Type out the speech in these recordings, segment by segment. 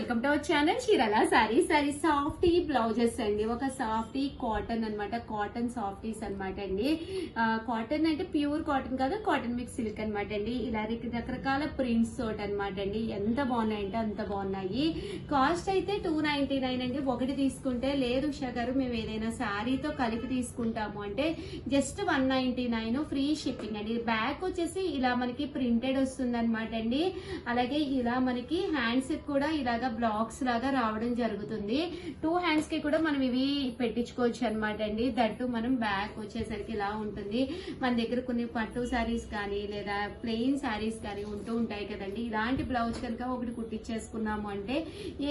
Welcome to our channel Chirala saris. Softy blouses అండి. ఒక softy cotton అన్నమాట, కాటన్ సాఫ్టీస్ అన్నమాట అండి. కాటన్ అంటే ప్యూర్ కాటన్ కాదు, కాటన్ మిక్స్ సిల్క్ అన్నమాట అండి. ఇలా రకరకాల ప్రింట్స్ తోటి అన్నమాట అండి. ఎంత బాగున్నాయంటే అంత బాగున్నాయి. కాస్ట్ అయితే 299 అండి. ఒకటి తీసుకుంటే లేదు ఉషా గారు మేము ఏదైనా శారీతో కలిపి తీసుకుంటాము అంటే జస్ట్ 199 ఫ్రీ షిప్పింగ్ అండి. బ్యాక్ వచ్చేసి ఇలా మనకి ప్రింటెడ్ వస్తుంది అనమాట అండి. అలాగే ఇలా మనకి హ్యాండ్స్ కూడా ఇలాగా బ్లాక్స్ లాగా రావడం జరుగుతుంది. 2 హ్యాండ్స్ కి కూడా మనం ఇవి పెట్టించుకోవచ్చు అనమాట అండి. దట్టు మనం బ్యాక్ వచ్చేసరికి ఇలా ఉంటుంది. మన దగ్గర కొన్ని పట్టు శారీస్ కానీ లేదా ప్లెయిన్ శారీస్ కానీ ఉంటూ ఉంటాయి కదండి. ఇలాంటి బ్లౌజ్ కనుక ఒకటి కుట్టించేసుకున్నాము అంటే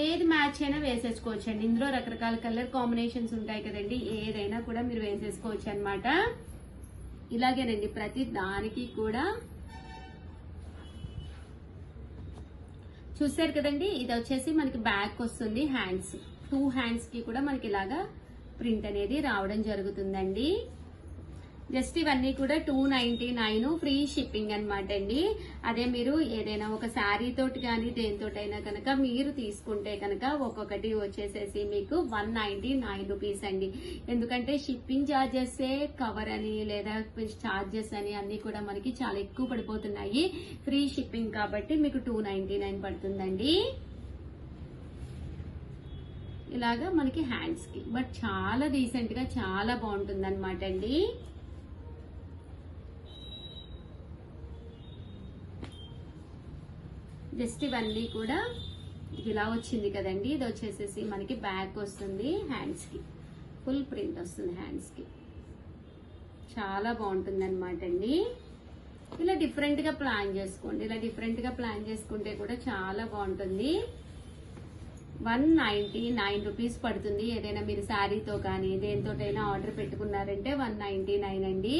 ఏది మ్యాచ్ అయినా వేసేసుకోవచ్చు అండి. ఇందులో రకరకాల కలర్ కాంబినేషన్స్ ఉంటాయి కదండి, ఏదైనా కూడా మీరు వేసేసుకోవచ్చు అనమాట. ఇలాగేనండి ప్రతి దానికి కూడా చూసారు కదండి. ఇది వచ్చేసి మనకి బ్యాక్ వస్తుంది, హ్యాండ్స్ 2 హ్యాండ్స్ కి కూడా మనకి ఇలాగా ప్రింట్ అనేది రావడం జరుగుతుందండి. జస్ట్ ఇవన్నీ కూడా 299 ఫ్రీ షిప్పింగ్ అనమాట అండి. అదే మీరు ఏదైనా ఒక శారీ తోటి కానీ దేనితోటైనా కనుక మీరు తీసుకుంటే కనుక ఒక్కొక్కటి వచ్చేసేసి మీకు 199 రూపీస్ అండి. ఎందుకంటే షిప్పింగ్ ఛార్జెస్ కవర్ అని లేదా ఛార్జెస్ అని అన్ని కూడా మనకి చాలా ఎక్కువ పడిపోతున్నాయి. ఫ్రీ షిప్పింగ్ కాబట్టి మీకు 299 పడుతుందండి. ఇలాగా మనకి హ్యాండ్స్ కి బట్ చాలా డీసెంట్ గా చాలా బాగుంటుంది అనమాట అండి. జస్ట్ ఇవన్నీ కూడా ఇలా వచ్చింది కదండి. ఇది వచ్చేసేసి మనకి బ్యాక్ వస్తుంది, హ్యాండ్స్ కి ఫుల్ ప్రింట్ వస్తుంది. హ్యాండ్స్ కి చాలా బాగుంటుంది అనమాట అండి. ఇలా డిఫరెంట్ గా ప్లాన్ చేసుకోండి. ఇలా డిఫరెంట్ గా ప్లాన్ చేసుకుంటే కూడా చాలా బాగుంటుంది. 199 రూపీస్ పడుతుంది. ఏదైనా మీరు శారీతో కానీ దేనితోటైనా ఆర్డర్ పెట్టుకున్నారంటే 199 అండి.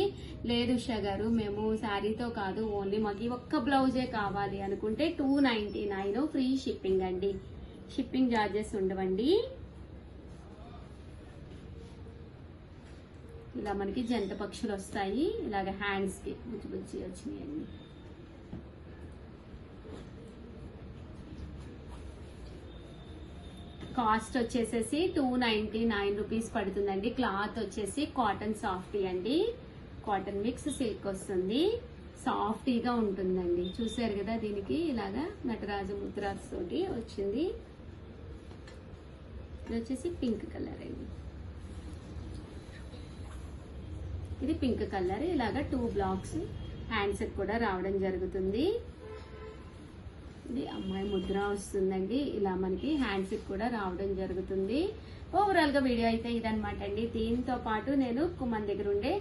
లేదు ఉషా గారు మేము శారీతో కాదు ఓన్లీ మాకు ఒక్క బ్లౌజే కావాలి అనుకుంటే 299 ఫ్రీ షిప్పింగ్ అండి. షిప్పింగ్ ఛార్జెస్ ఉండవండి. ఇలా మనకి జంట పక్షులు వస్తాయి. ఇలాగ హ్యాండ్స్ కి బుజ్జి బుజ్జి వచ్చినాయండి. కాస్ట్ వచ్చేసేసి 299 రూపీస్ పడుతుందండి. క్లాత్ వచ్చేసి కాటన్ సాఫ్టీ అండి. కాటన్ మిక్స్ సిల్క్ వస్తుంది. సాఫ్టీగా ఉంటుందండి. చూసారు కదా, దీనికి ఇలాగా నటరాజు ముద్రాజ్ తోటి వచ్చింది. ఇది వచ్చేసి పింక్ కలర్ అండి. ఇది పింక్ కలర్. ఇలాగా 2 బ్లాక్స్ హ్యాండ్స్ కూడా రావడం జరుగుతుంది. ఇది అమ్మాయి ముద్ర వస్తుందండి. ఇలా మనకి హ్యాండ్స్ కూడా రావడం జరుగుతుంది. ఓవరాల్ గా వీడియో అయితే ఇదనమాట అండి. దీంతో పాటు నేను మన దగ్గర ఉండే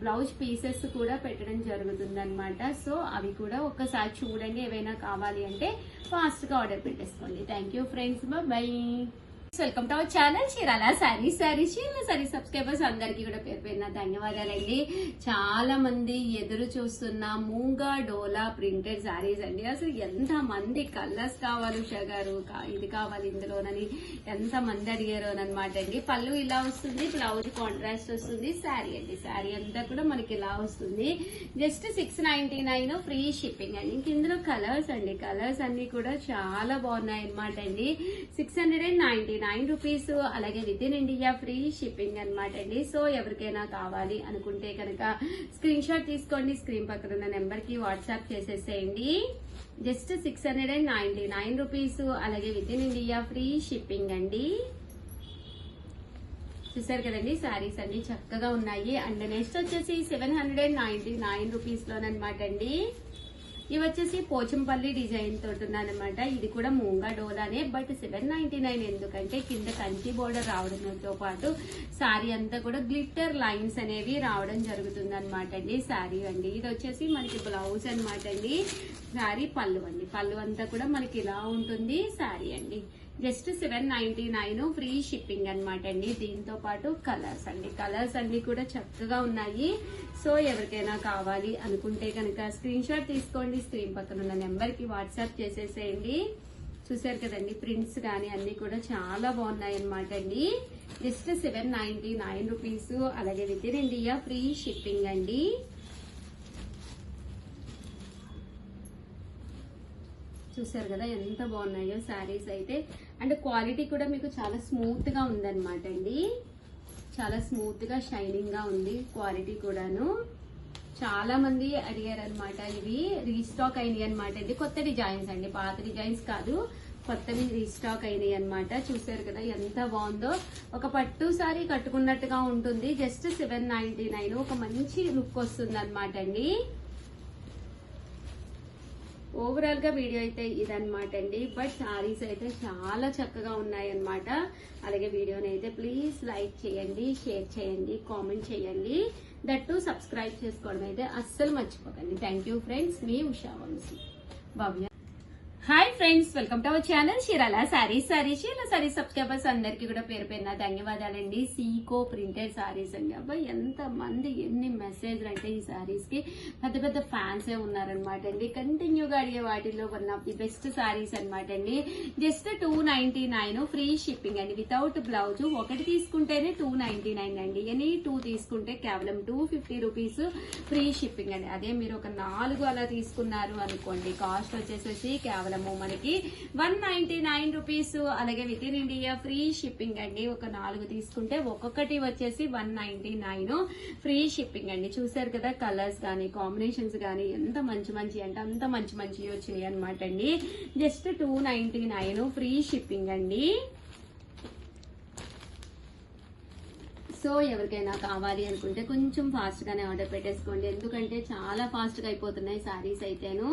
బ్లౌజ్ పీసెస్ కూడా పెట్టడం జరుగుతుంది అనమాట. సో అవి కూడా ఒక్కసారి చూడండి. ఏవైనా కావాలి అంటే ఫాస్ట్ గా ఆర్డర్ పెట్టేసుకోండి. Thank you friends, by. Welcome to our channel Chirala sarees. Chirala sorry subscribers అందరికీ కూడా పేరు పేరున ధన్యవాదాలండి. చాలా మంది ఎదురు చూస్తున్న మూంగా డోలా ప్రింటెడ్ సారీస్ అండి. అసలు ఎంత మంది కలర్స్ కావాలి ఉషా గారు, ఇది కావాలి ఇందులోనని ఎంత మంది అడిగారు అనమాట అండి. పళ్ళు ఇలా వస్తుంది, బ్లౌజ్ కాంట్రాస్ట్ వస్తుంది. శారీ అండి, శారీ అంతా కూడా మనకి ఇలా వస్తుంది. జస్ట్ 699 ఫ్రీ షిప్పింగ్ అండి. ఇంక ఇందులో కలర్స్ అండి, కలర్స్ అన్ని కూడా చాలా బాగున్నాయి అనమాట అండి. 699 రూపీస్. అలాగే within India free shipping అనమాట అండి. సో ఎవరికైనా కావాలి అనుకుంటే కనుక స్క్రీన్ షాట్ తీసుకోండి. స్క్రీన్ పక్కన ఉన్న నెంబర్ కి వాట్సాప్ చేసేసేయండి. Just 699 rupees. అలాగే within India free shipping అండి. చూసారు కదండి, శారీస్ అన్ని చక్కగా ఉన్నాయి. అండ్ నెక్స్ట్ వచ్చేసి 799 రూపీస్ లోనమాట అండి. ఇవి వచ్చేసి పోచంపల్లి డిజైన్ తోటి ఉన్నానమాట. ఇది కూడా మూంగా డోలానే, బట్ 799 ఎందుకంటే కింద కంచి బోర్డర్ రావడంతో పాటు శారీ అంతా కూడా గ్లిట్టర్ లైన్స్ అనేవి రావడం జరుగుతుంది అనమాట అండి. శారీ అండి, ఇది వచ్చేసి మనకి బ్లౌజ్ అనమాట అండి. శారీ పళ్ళు అండి, పళ్ళు అంతా కూడా మనకి ఇలా ఉంటుంది. శారీ అండి జస్ట్ 799 ఫ్రీ షిప్పింగ్ అనమాట అండి. దీంతో పాటు కలర్స్ అండి, కలర్స్ అన్ని కూడా చక్కగా ఉన్నాయి. సో ఎవరికైనా కావాలి అనుకుంటే కనుక స్క్రీన్ షాట్ తీసుకోండి. స్క్రీన్ పక్కన ఉన్న నెంబర్ కి వాట్సాప్ చేసేసేయండి. చూసారు కదండి, ప్రింట్స్ కానీ అన్ని కూడా చాలా బాగున్నాయి అనమాట అండి. Just 799 rupees. అలాగే within India free shipping అండి. చూసారు కదా ఎంత బాగున్నాయో శారీస్ అయితే. అండ్ క్వాలిటీ కూడా మీకు చాలా స్మూత్ గా ఉందన్నమాట అండి. చాలా స్మూత్ గా షైనింగ్ గా ఉంది క్వాలిటీ కూడాను. చాలా మంది అడిగారు అనమాట. ఇవి రీస్టాక్ అయినాయి అనమాట. ఇది కొత్త డిజైన్స్ అండి, పాత డిజైన్స్ కాదు, కొత్తవి రీస్టాక్ అయినాయి అనమాట. చూసారు కదా ఎంత బాగుందో. ఒక పట్టు సారీ కట్టుకున్నట్టుగా ఉంటుంది. జస్ట్ 799. ఒక మంచి లుక్ వస్తుంది అనమాట అండి. ఓవరాల్ గా వీడియో అయితే ఇదనమాట అండి. బట్ సారీస్ అయితే చాలా చక్కగా ఉన్నాయి అనమాట. అలాగే వీడియోని అయితే ప్లీజ్ లైక్ చేయండి, షేర్ చేయండి, కామెంట్ చేయండి. దట్టు సబ్స్క్రైబ్ చేసుకోవడం అయితే అస్సలు మర్చిపోకండి. థ్యాంక్ యూ ఫ్రెండ్స్, మీ Usha Vamshi Bhavya. Hi friends, welcome to our channel Chirala sarees. Chirala sarees subscribers అందరికీ కూడా పేరు పేరున ధన్యవాదాలండి. సీకో ప్రింటెడ్ సారీస్ అండి. అబ్బాయి ఎంత మంది ఎన్ని మెసేజ్లు అంటే ఈ సారీస్ కి పెద్ద పెద్ద ఫ్యాన్సే ఉన్నారనమాట అండి. కంటిన్యూగా అడిగే వాటిల్లో one of the best saris అనమాట అండి. జస్ట్ 299 ఫ్రీ షిప్పింగ్ అండి, వితౌట్ బ్లౌజ్. ఒకటి తీసుకుంటేనే 299 అండి. ఎనీ 2 తీసుకుంటే కేవలం 250 రూపీస్ ఫ్రీ షిప్పింగ్ అండి. అదే మీరు ఒక 4 అలా తీసుకున్నారు అనుకోండి, కాస్ట్ వచ్చేసేసి కేవలం మనకి 199 రూపీస్. అలాగే within India free shipping అండి. ఒక 4 తీసుకుంటే ఒక్కొక్కటి వచ్చేసి 199 ఫ్రీ షిప్పింగ్ అండి. చూసారు కదా కలర్స్ కానీ కాంబినేషన్స్ కానీ ఎంత మంచి మంచి అంటే అంత మంచి మంచి వచ్చినాయి అనమాట అండి. జస్ట్ 299 ఫ్రీ షిప్పింగ్ అండి. సో ఎవరికైనా కావాలి అనుకుంటే కొంచెం ఫాస్ట్ గానే ఆర్డర్ పెట్టేసుకోండి, ఎందుకంటే చాలా ఫాస్ట్ గా అయిపోతున్నాయి సారీస్ అయితేను.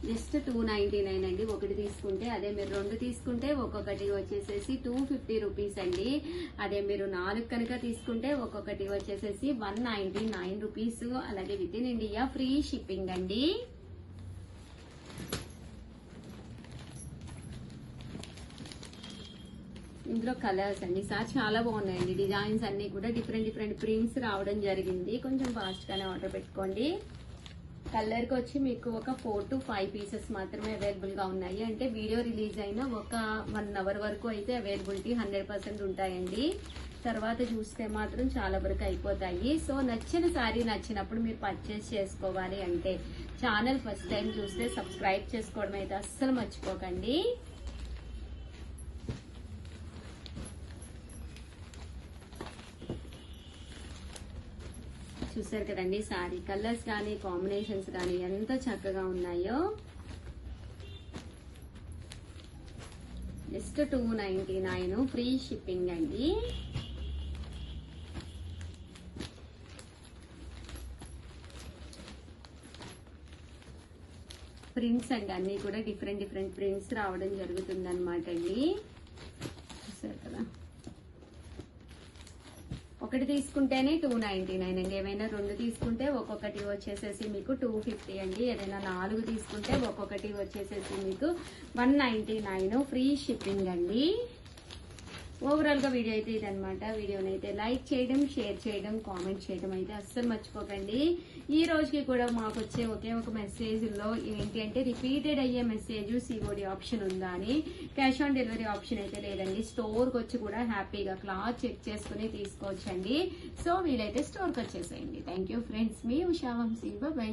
జస్ట్ 299 అండి. ఒకటి తీసుకుంటే, అదే మీరు 2 తీసుకుంటే ఒక్కొక్కటి వచ్చేసేసి 250 రూపీస్ అండి. అదే మీరు 4 కనుక తీసుకుంటే ఒక్కొక్కటి వచ్చేసేసి 199 రూపీస్. అలాగే within India free shipping అండి. ఇందులో కలర్స్ అండి సార్ చాలా బాగున్నాయండి. డిజైన్స్ అన్ని కూడా డిఫరెంట్ డిఫరెంట్ ప్రింట్స్ రావడం జరిగింది. కొంచెం ఫాస్ట్ గానే ఆర్డర్ పెట్టుకోండి. కలర్ కి వచ్చి మీకు ఒక 4 to 5 పీసెస్ మాత్రమే అవైలబుల్ గా ఉన్నాయి. అంటే వీడియో రిలీజ్ అయిన ఒక 1 అవర్ వరకు అయితే అవైలబిలిటీ 100% ఉంటాయండి. తర్వాత చూస్తే మాత్రం చాలా వరకు అయిపోతాయి. సో నచ్చిన సారీ నచ్చినప్పుడు మీరు పర్చేస్ చేసుకోవాలి అంటే ఛానల్ ఫస్ట్ టైం చూస్తే సబ్స్క్రైబ్ చేసుకోవడం అయితే అస్సలు మర్చిపోకండి. చూసారు కదండి సారీ కలర్స్ కానీ కాంబినేషన్స్ కానీ ఎంత చక్కగా ఉన్నాయో. జస్ట్ 299 ఫ్రీ షిప్పింగ్ అండి. ప్రింట్స్ అండి అన్ని కూడా డిఫరెంట్ డిఫరెంట్ ప్రింట్స్ రావడం జరుగుతుంది అనమాట అండి. చూసారు కదా, ఒకటి తీసుకుంటేనే 299 అండి. ఏమైనా 2 తీసుకుంటే ఒక్కొక్కటి వచ్చేసేసి మీకు 250 అండి. ఏదైనా 4 తీసుకుంటే ఒక్కొక్కటి వచ్చేసేసి మీకు 199 ఫ్రీ షిప్పింగ్ అండి. ఓవరాల్ గా వీడియో అయితే ఇదనమాట. వీడియోని అయితే లైక్ చేయడం, షేర్ చేయడం, కామెంట్ చేయడం అయితే అస్సలు మర్చిపోకండి. ఈ రోజుకి కూడా మాకు వచ్చే ఒకే ఒక మెసేజ్ లో ఏంటి అంటే రిపీటెడ్ అయ్యే మెసేజ్ సిఓడి ఆప్షన్ ఉందా అని. క్యాష్ ఆన్ డెలివరీ ఆప్షన్ అయితే లేదండి. స్టోర్ కి వచ్చి కూడా హ్యాపీగా క్లాత్ చెక్ చేసుకుని తీసుకోవచ్చండి. సో వీలైతే స్టోర్ కి వచ్చేసేయండి. థ్యాంక్ యూ ఫ్రెండ్స్, మీ ఉషా వంశీ. బై.